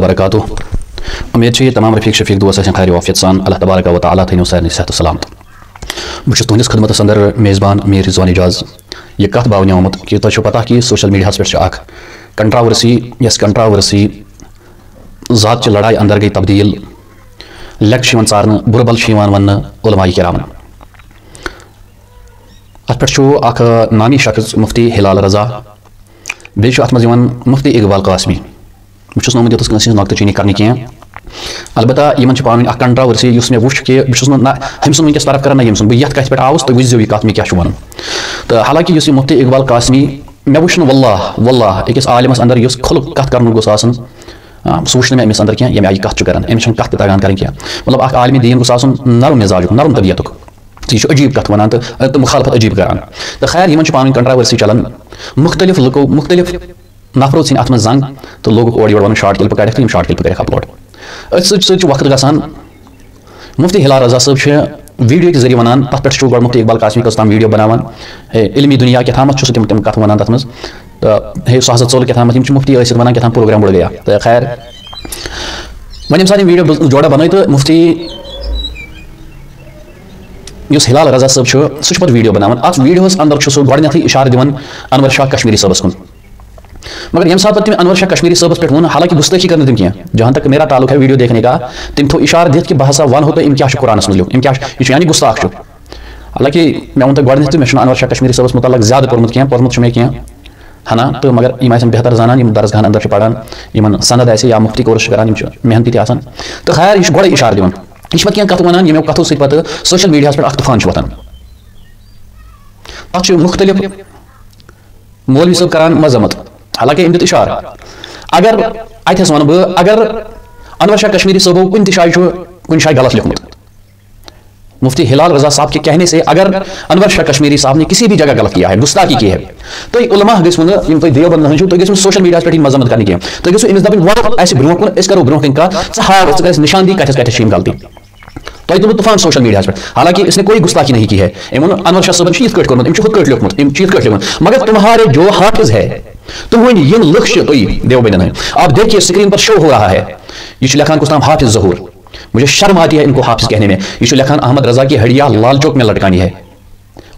वबरकातुह। उम्मीद है तमाम रफीक शफीक दोस्त खैर वाफियत सान अल्लाह तबारक व तआला थैनो सारनी सेहत सलामत। बस तुहस खदमत अंदर मेज़बान मीर रिजवान एजाज यह कत बावन आमुत कि तुझे पता कि सोशल मीडिया पे कंट्रावर्सी यस कंट्रावर्सी ज़ात च लड़ाई अंदर गई तब्दील लेक्च सार बुरबल वन उलमाए किरामन अत पे नामी शख्स मुफ्ती हिलाल रजा बे अत मुफ्ती इकबाल कासमी बहुत नोमुत योत नक्त चीनी कर अलबत्ता इन पान कंट्रावर्सी मे वो कि हम सुन वनस तरफ कर ना सुन बह कत पे आवस तुम वो कत मे क्या वन तो हालांकि मुफ्ती इकबाल कासमी मे वो वल्लाह वल्लाह अकिस आलिमस अंदर खुल कत कर गोस सह वो मे अमिस अंदर क्या ये आई कत कर अमिस कत तगान कर मतलब आलमी दीन गोस नरम मिजाज नरम तबीयत यह अजीब कत वन तो मुखालफत अजीब करान तो खैर इन पान कंट्रावर्सी चलान मुख्तलिफ लुको मुख्तलिफ नफरों सी अत जंग तो लोग ओर योर वन शार्ट क्लिप कर शार्ट क्लिप कर अपलोड वक्त गसान मुफ्ती हिलाल रजा साहब वीडियो के जरिए वन तथ पे गो मुफ्ती इकबाल कासमी कस तम वीडियो बनान इल्मी दुनिया क्या थामत तम कत वन तथ मज तो हे सह चल क्या थामत मुफ्ती वन क्या प्रोग्राम बुड़ गया तो खैर वन ये सारी वीडियो जोड़ा बन तो मुफ्ती हिलाल रजा साहब सह पे वीडियो बनान अत वीडियो अंदर गो इशार दिवन अनवर शाह कश्मीरी साहबस कुन मगर ये सात तम अनवर शाह कश्मीरी साहबस पे वन हालांकि गुस्ताखी कर तम क्या जहाँ तक मेरा ताल्लुक है वीडियो देखने का तम थो इशार दिख कि बह हसा वन हो तो इम क्या कुरानस मज लिख यानी गुस्ताख हालांकि मे वो गो तो मे अनवर शाह कश्मीरी साहबस मुतल्लक ज्यादा पोर्मुत क्या मे क्या हना तो मगर यम बेहतर जानान दरसगाह अंदर पढ़ान इन सनद ऐसे या मुफ्ती कोर्स करान मेहनती तो खैर यह गो इशार दिवन यह पे कत वन यमो कथों सत सोशल मीडिया पे तूफान वतान तथ मुख्तलिफ मौलवी साहब करान मजम्मत हालांकि इन इशार अगर अतस वन बह अगर अनवर शाह कश्मीरी साहबो कुन शायद गलत लिखमुत मुफ्ती हिलाल रजा साहब के कहने से अगर अनवर शाह कश्मीरी साहब ने किसी भी जगह गलत किया है गुस्ताखी की है तो उलमा गो देवबंद तो सोशल मीडिया पे मजम्मत कर तो अमिस दपन वो ब्रो कुन करो ब्रो कन निशानदी कत गलती तो तुम तूफान सोशल मीडिया पे हालांकि इसने कोई गुस्ताखी नहीं की है अनवर शाह साहब यथ कट लिखमुत मगर तुम्हारे जो हाफिज है तुम ये लक्ष्य देवबंद आप देखिए स्क्रीन पर शो हो रहा है ये लिखान कुछ नाम हाफिज जहूर मुझे शर्म आती है इनको हाफिज कहने में ये लिखान अहमद रजा की हड़िया लाल चौक में लटकानी है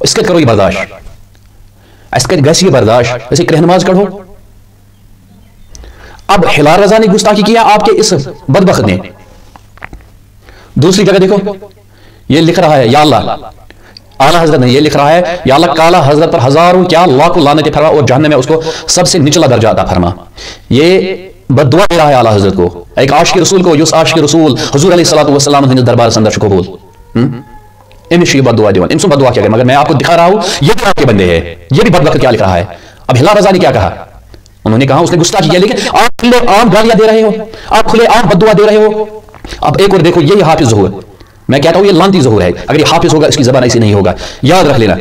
इसका करो ये बर्दाश्त इसका गैस ये बर्दाश्त ऐसे रहनमाज करो अब हिलाल रजा ने गुस्ताखी किया आपके इस बदबख्त ने दूसरी जगह देखो ये लिख रहा है या अल्लाह आला हजरत ने ये लिख रहा है या अल्लाह काला हजरत पर हजारों क्या लाखों लानतें फरमा और जहन्नम में उसको सबसे निचला दर्जा अता फरमा। ये बद्दुआ दे रहा है आला हजरत को एक आशिक रसूल को जो आशिक रसूल हुजूर अलैहिस्सलातु वस्सलाम के दरबार से अंदर कबूल इनसे बद्दुआ दिवन इनसे बद्दुआ क्या मगर मैं आपको दिखा रहा हूं ये भी आपके बंदे हैं ये भी बदबख्त क्या लिख रहा है। अब हिलाल रजा ने क्या कहा उन्होंने कहा उसने गुस्ताखी किया लेकिन आप खुले आम गालियां दे रहे हो आप खुले आम बद्दुआ दे रहे हो। अब एक और देखो ये हाफिज ज़हूर मैं कहता हूँ ये लानती ज़हूर है अगर ये हाफिज होगा इसकी ज़बान ऐसी नहीं होगा याद रख लेना।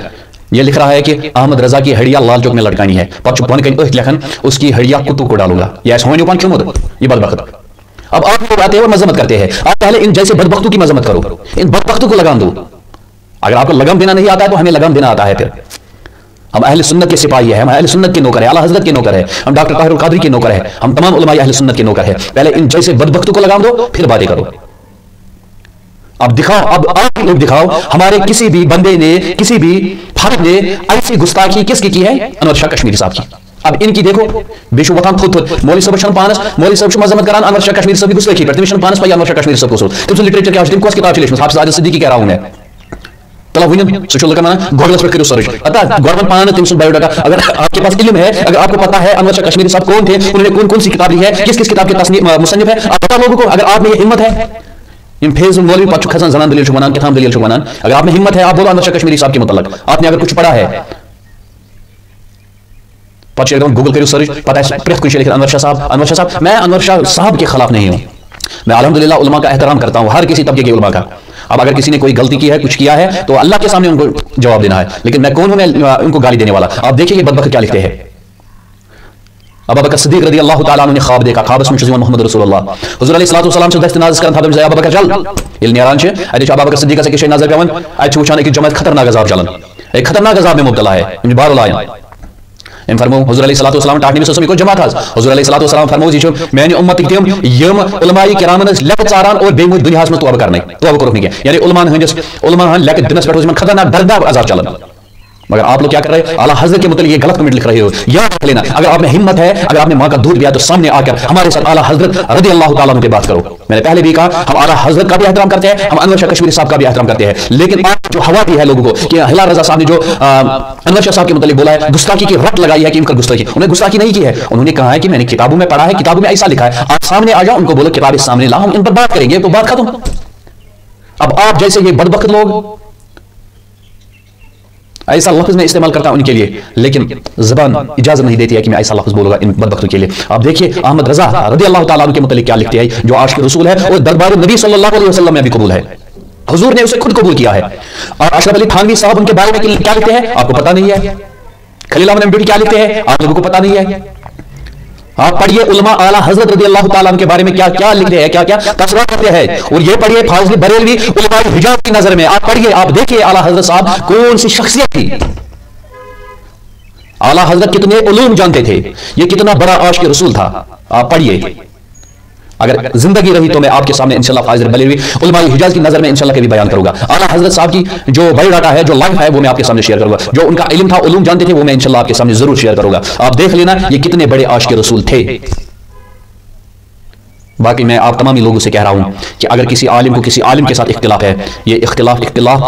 ये लिख रहा है कि अहमद रजा की हड़िया लाल चौक में लटकानी है लखन उसकी हड़िया कुत्तों को डालूंगा ये बदबख्त। अब आप लोग आते हैं और मजम्मत करते हैं आप पहले इन जैसे बदबख्तों की मजम्मत करो इन बदबख्तों को लगाम दो। अगर आपको लगाम देना नहीं आता है तो हमें लगाम देना आता है। फिर हम अहले सुन्नत के सिपाही है हम अहले सुन्नत के नौकर है आला हजरत के नौकर है हम डॉक्टर ताहिरुल कादरी के नौकर है हम तमाम उलमाए अहले सुन्नत के नौकर है। पहले इन जैसे बदबख्तों को लगाम दो फिर बातें करो। अब दिखाओ अब आप लोग दिखाओ हमारे किसी भी बंदे ने किसी भी फर्द ने ऐसी गुस्ताखी किसकी की है अनवर शाह कश्मीरी साहब की। अब इनकी देखो बेशु वतन खुद मौलवी साहब पानस मौलवी साहब मजम्मत करान अनवर शाह कश्मीरी साहब की गुस्ताखी पर तुम पानस अनवर शाह कश्मीरी साहब को तुम लिटरेचर क्या कस किताब लिखमत हाफिज आदिल सिद्दीकी कह रहा हूं मैं तला वन सह गूगलस पे करो सर्च अतः गवर्नमेंट पान तम बायोडाटा अगर आपके पास इल्म है अगर आपको पता है अनवर शाह कश्मीरी साहब कौन थे उन्होंने कौन कौन सी किताब ली है किस किस किताब के मुसन्निफ है आप बता लोगों को। अगर आप में ये हिम्मत है इन फेज मौलवी पच खसन जनान दलील वनान किताब दलील वनान अगर आप में हिम्मत है आप बोलो अनवर शाह कश्मीरी साहब के मुतल्लक आपने अगर कुछ पढ़ा है गूगल करो सर्च पता है प्रेस कुछ लिखा अनवर शाह साहब मैं अनवर शाह साहब के खिलाफ नहीं हूं मैं अल्हम्दुलिल्लाह उलमा का एहतराम करता हूं हर किसी तबके के उलमा का। अब अगर किसी ने कोई गलती की है कुछ किया है तो अल्लाह के सामने उनको जवाब देना है लेकिन मैं कौन हूं मैं उनको गाली देने वाला। आप देखिए ये बदबख्त क्या लिखते हैं। अबू बकर सिद्दीक रज़ी अल्लाह तआला अन्हु ने ख्वाब देखा ख्वाब में मोहम्मद रसूलुल्लाह हुजूर अलैहिस्सलातु वस्सलाम से दस्त नाज़ करन था अबू बकर चल इल निरान छे अदे अबू बकर सिद्दीक से के नजर पेवन आज वुचान एक जमात खतरनाक अजाब चलन एक खतरनाक अजाब में मुब्तला है बार लायन ام فرمو حضور علیہ الصلوۃ والسلام ٹاٹنی میں کو جماعت حضور علیہ الصلوۃ والسلام فرمو جی میانی امت تم یم علماء کرام لک ژاران اور بے دنیا میں توبہ کرنے توبہ کرو نہیں یعنی علماء لک دنس پہ خطرناک دردناک عذاب چلان مگر آپ لوگ کیا کر رہے ہیں اعلیٰ حضرت کے متعلق یہ غلط کمنٹ لکھ رہے ہو یاد رکھ لینا اگر آپ میں ہمت ہے اگر آپ نے ماں کا دودھ پیا تو سامنے آ کر ہمارے ساتھ اعلیٰ حضرت رضی اللہ تعالیٰ عنہ پہ بات کرو میں نے پہلے بھی کہا ہم اعلیٰ حضرت کا بھی احترام کرتے ہیں ہم انور شاہ کشمیری صاحب کا بھی احترام کرتے ہیں لیکن آپ جو ہوا دی ہے لوگوں کو کہ ہلال رضا صاحب نے جو انور شاہ صاحب کے متعلق بولا ہے گستاخی کی رٹ لگائی ہے کہ ان کا گستاخی انہوں نے گستاخی نہیں کی ہے انہوں نے کہا ہے کہ میں نے کتابوں میں پڑھا ہے کتابوں میں ایسا لکھا ہے آپ سامنے آ جاؤ ان کو بولو کتاب سامنے لاؤ ہم ان پر بات کریں گے تو بات ختم اب آپ جیسے یہ بدبخت لوگ ایسا لفظ میں استعمال کرتا ہوں ان کے لیے لیکن زبان اجازت نہیں دیتی ہے کہ میں ایسا لفظ بولوں گا ان بدبختوں کے لیے آپ دیکھیے احمد رضا رضی اللہ تعالیٰ عنہ کے متعلق کیا لکھتے ہیں جو عاشق رسول ہے اور دربار نبی صلی اللہ علیہ وسلم میں بھی قبول ہے حضور نے اسے خود قبول کیا ہے اور اشرف علی تھانوی صاحب ان کے بارے میں کیا لکھتے ہیں آپ کو پتہ نہیں ہے خلیل احمد امبیڈی کیا لکھتے ہیں آپ لوگوں کو پتہ نہیں ہے آپ پڑھیے علماء اعلیٰ حضرت رضی اللہ تعالیٰ عنہ کے بارے میں کیا کیا لکھتے ہیں کیا کیا تذکرہ کرتے ہیں اور یہ پڑھیے فاضل بریلوی علماء حجاز کی نظر میں آپ پڑھیے آپ دیکھیے اعلیٰ حضرت صاحب کون سی شخصیت تھی اعلیٰ حضرت کتنے علوم جانتے تھے یہ کتنا بڑا عاشق رسول تھا آپ پڑھیے اگر زندگی رہی تو میں آپ کے سامنے انشاءاللہ فاضل بریلوی علماء حجاز کی نظر میں انشاءاللہ کبھی بیان کروں گا اعلیٰ حضرت صاحب کی جو بایو ڈاٹا ہے جو لائف ہے وہ میں آپ کے سامنے شیئر کروں گا جو ان کا علم تھا علوم جانتے تھے وہ میں انشاءاللہ آپ کے سامنے ضرور شیئر کروں گا آپ دیکھ لینا یہ کتنے بڑے عاشق رسول تھے باقی میں آپ تمامی لوگوں سے کہہ رہا ہوں کہ اگر کسی عالم کو کسی عالم کے ساتھ اختلاف ہے یہ اختلاف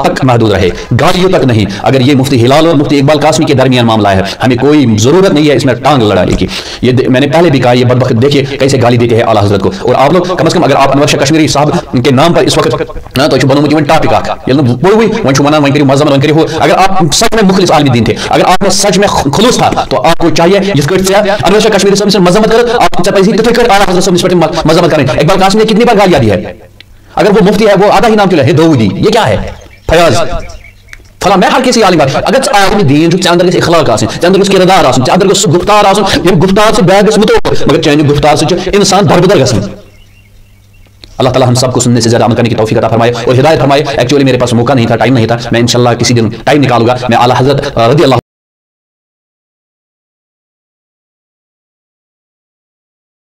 تک محدود رہے گالیوں تک نہیں اگر یہ مفتی ہلال اور مفتی اقبال قاسمی کے درمیان معاملہ ہے ہمیں کوئی ضرورت نہیں ہے اس میں ٹانگ لڑانے کی یہ میں نے پہلے بھی کہا یہ بدبخت دیکھیے کیسے گالی دیتے ہیں اعلیٰ حضرت کو اور آپ لوگ کم از کم اگر آپ انور شاہ کشمیری صاحب کے نام پر اس وقت نہ تو بنو مجھے ٹاپک اگر آپ سچ میں مخلص عالم دین تھے اگر آپ میں سچ میں خلوص تھا تو آپ کو چاہیے جس کو انور شاہ کشمیری صاحب سے مذمت کرو آپ اعلیٰ حضرت صاحب مذمت کریں اقبال قاسمی نے کتنی بار گالیاں دی ہے اگر وہ مفتی ہے وہ آدھا ہی نام کیوں ہے داؤدی یہ کیا ہے فیاض فلاں میں ہر کسی عالم اگر عالم دین جو اندر کے اخلاق آسن اندر کے کردار آسن اندر کے گفتار آسن یم گفتار سے بیگ متوقع مگر چانہ گفتار سے انسان دربدر گژھن اللہ تعالیٰ ہم سب کو سننے سے زیادہ عمل کرنے کی توفیق عطا فرمائے اور ہدایت فرمائے ایکچولی میرے پاس موقع نہیں تھا ٹائم نہیں تھا میں انشاءاللہ کسی دن ٹائم نکالوں گا میں اعلیٰ حضرت رضی اللہ